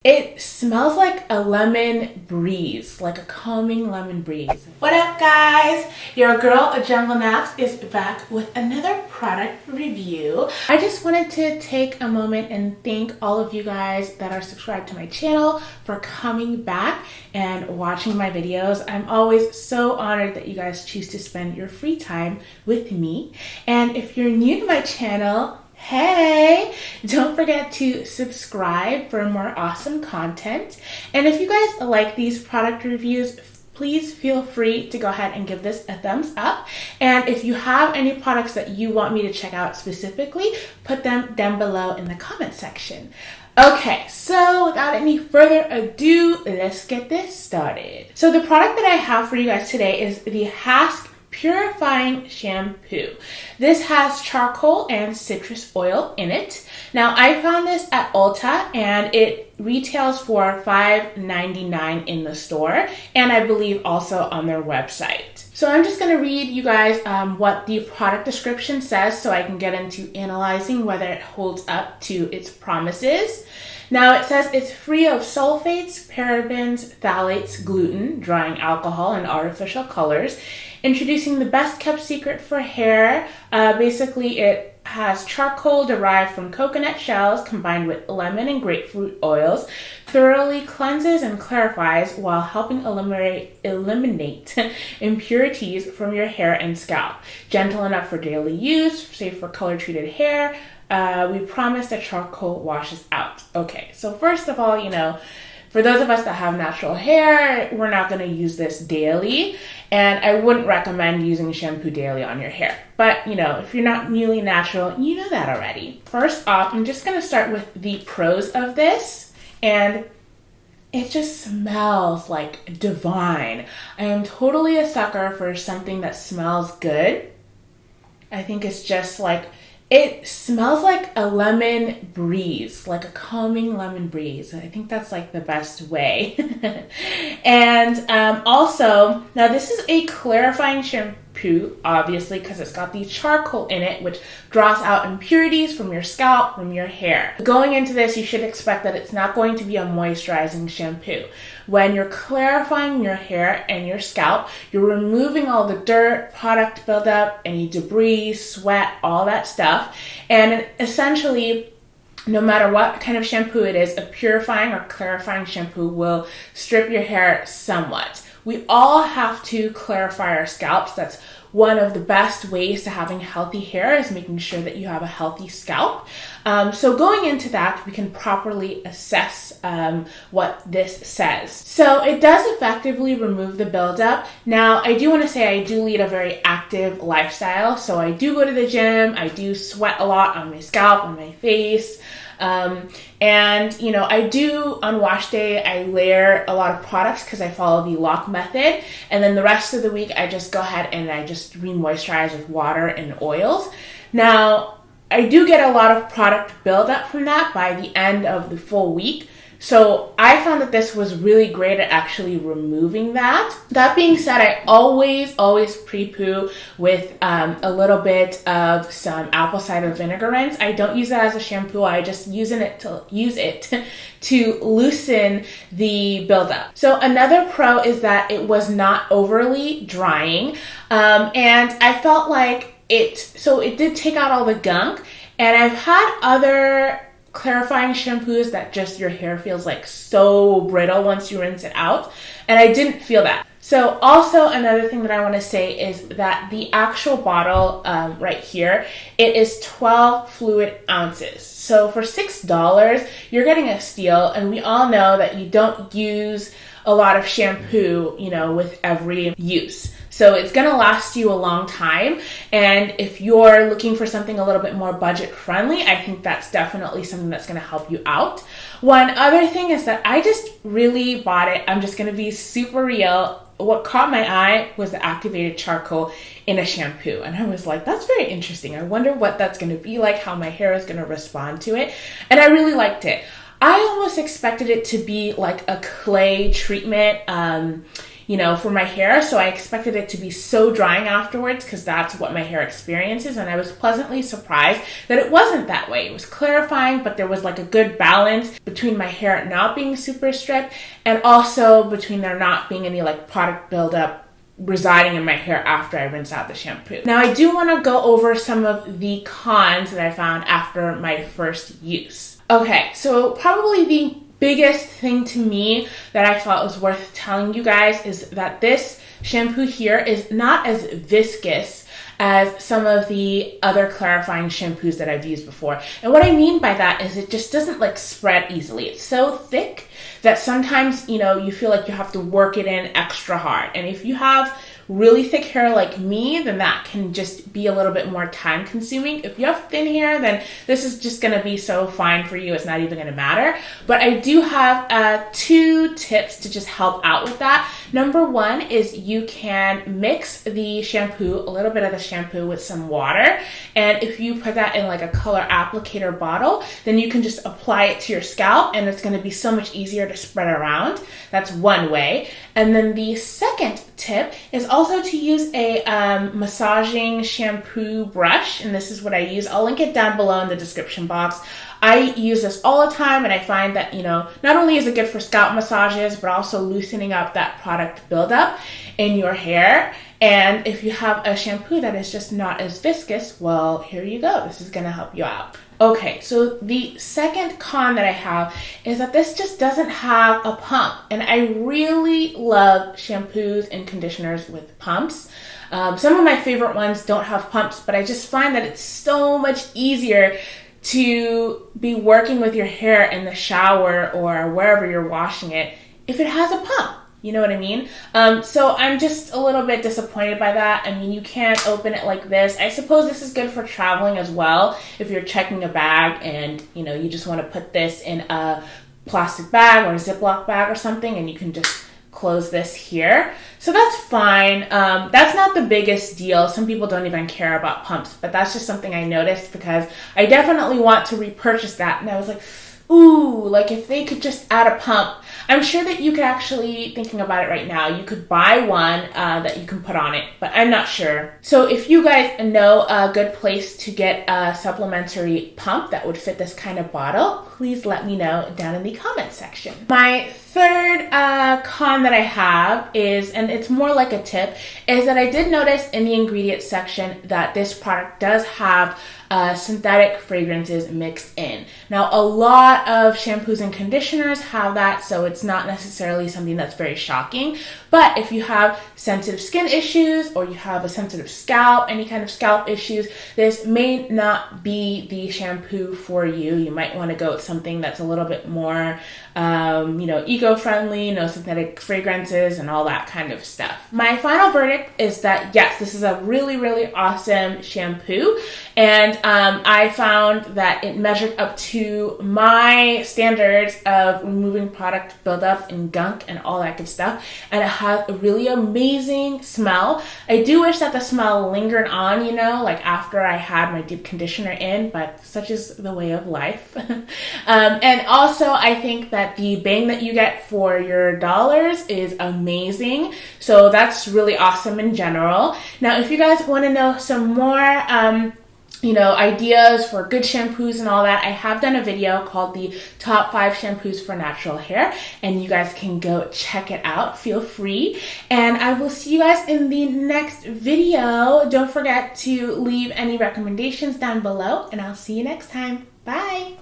It smells like a lemon breeze, like a calming lemon breeze. What up, guys? Your girl, Jungle Naps, is back with another product review. I just wanted to take a moment and thank all of you guys that are subscribed to my channel for coming back and watching my videos. I'm always so honored that you guys choose to spend your free time with me. And if you're new to my channel, hey, don't forget to subscribe for more awesome content. And if you guys like these product reviews, please feel free to go ahead and give this a thumbs up. And if you have any products that you want me to check out specifically, put them down below in the comment section. Okay, so without any further ado, let's get this started. So the product that I have for you guys today is the Hask Purifying Shampoo. This has charcoal and citrus oil in it. Now, I found this at Ulta and it retails for $5.99 in the store, and I believe also on their website. So I'm just going to read you guys what the product description says so I can get into analyzing whether it holds up to its promises. Now, it says it's free of sulfates, parabens, phthalates, gluten, drying alcohol, and artificial colors. Introducing the best kept secret for hair. Basically, it has charcoal derived from coconut shells combined with lemon and grapefruit oils. Thoroughly cleanses and clarifies while helping eliminate impurities from your hair and scalp. Gentle enough for daily use, safe for color-treated hair. We promise that charcoal washes out. Okay, so first of all, for those of us that have natural hair, we're not going to use this daily, and I wouldn't recommend using shampoo daily on your hair. But, if you're not newly natural, you know that already. First off, I'm just going to start with the pros of this, and it just smells like divine. I am totally a sucker for something that smells good. I think it's just like, it smells like a lemon breeze, like a calming lemon breeze. I think that's like the best way. And also, now this is a clarifying shampoo, obviously, because it's got the charcoal in it, which draws out impurities from your scalp, from your hair. Going into this, you should expect that it's not going to be a moisturizing shampoo. When you're clarifying your hair and your scalp, you're removing all the dirt, product buildup, any debris, sweat, all that stuff. And essentially, no matter what kind of shampoo it is, a purifying or clarifying shampoo will strip your hair somewhat. We all have to clarify our scalps. That's one of the best ways to having healthy hair, is making sure that you have a healthy scalp. So going into that, we can properly assess what this says. So it does effectively remove the buildup. Now, I do want to say I do lead a very active lifestyle. So I do go to the gym. I do sweat a lot on my scalp, on my face. I do, on wash day, I layer a lot of products because I follow the lock method. And then the rest of the week, I just go ahead and I just re-moisturize with water and oils. Now, I do get a lot of product buildup from that by the end of the full week. So I found that this was really great at actually removing that. That being said, I always pre-poo with a little bit of some apple cider vinegar rinse. I don't use it as a shampoo. I just use it to loosen the buildup. So another pro is that it was not overly drying, and I felt like it did take out all the gunk. And I've had other clarifying shampoos that just your hair feels like so brittle once you rinse it out, and I didn't feel that. So also another thing that I want to say is that the actual bottle right here, it is 12 fluid ounces. So for $6, you're getting a steal, and we all know that you don't use a lot of shampoo, with every use. So it's going to last you a long time. And if you're looking for something a little bit more budget friendly, I think that's definitely something that's going to help you out. One other thing is that I just really bought it. I'm just going to be super real. What caught my eye was the activated charcoal in a shampoo. And I was like, that's very interesting. I wonder what that's going to be like, how my hair is going to respond to it. And I really liked it. I almost expected it to be like a clay treatment, for my hair. So I expected it to be so drying afterwards because that's what my hair experiences. And I was pleasantly surprised that it wasn't that way. It was clarifying, but there was like a good balance between my hair not being super stripped and also between there not being any like product buildup residing in my hair after I rinse out the shampoo. Now I do want to go over some of the cons that I found after my first use. Okay, so probably the biggest thing to me that I thought was worth telling you guys is that this shampoo here is not as viscous as some of the other clarifying shampoos that I've used before. And what I mean by that is it just doesn't like spread easily. It's so thick that sometimes, you feel like you have to work it in extra hard. And if you have really thick hair like me, then that can just be a little bit more time consuming. If you have thin hair, then this is just gonna be so fine for you, it's not even gonna matter. But I do have 2 tips to just help out with that. Number 1 is you can mix the shampoo, a little bit of the shampoo with some water. And if you put that in like a color applicator bottle, then you can just apply it to your scalp and it's gonna be so much easier to spread around. That's one way. And then the second tip is also to use a massaging shampoo brush, and this is what I use. I'll link it down below in the description box. I use this all the time, and I find that, not only is it good for scalp massages, but also loosening up that product buildup in your hair. And if you have a shampoo that is just not as viscous, well, here you go. This is gonna help you out. Okay, so the second con that I have is that this just doesn't have a pump. And I really love shampoos and conditioners with pumps. Some of my favorite ones don't have pumps, but I just find that it's so much easier to be working with your hair in the shower or wherever you're washing it if it has a pump. You know what I mean? So I'm just a little bit disappointed by that. I mean, you can't open it like this. I suppose this is good for traveling as well. If you're checking a bag and, you just want to put this in a plastic bag or a Ziploc bag or something, and you can just close this here. So that's fine. That's not the biggest deal. Some people don't even care about pumps, but that's just something I noticed because I definitely want to repurchase that. And I was like, ooh, like if they could just add a pump. I'm sure that you could actually, thinking about it right now, you could buy one that you can put on it, but I'm not sure. So if you guys know a good place to get a supplementary pump that would fit this kind of bottle, please let me know down in the comment section. My third con that I have is, and it's more like a tip, is that I did notice in the ingredients section that this product does have synthetic fragrances mixed in. Now, a lot of shampoos and conditioners have that, so it's not necessarily something that's very shocking. But if you have sensitive skin issues or you have a sensitive scalp, any kind of scalp issues, this may not be the shampoo for you. You might want to go with something that's a little bit more, eco-friendly, no synthetic fragrances and all that kind of stuff. My final verdict is that yes, this is a really, really awesome shampoo. And I found that it measured up to my standards of removing product buildup and gunk and all that good stuff. And it has a really amazing smell. I do wish that the smell lingered on, like after I had my deep conditioner in, but such is the way of life. And also I think that the bang that you get for your dollars is amazing. So that's really awesome in general. Now, if you guys want to know some more, ideas for good shampoos and all that, I have done a video called the top 5 shampoos for natural hair, and you guys can go check it out. Feel free. And I will see you guys in the next video. Don't forget to leave any recommendations down below, and I'll see you next time. Bye.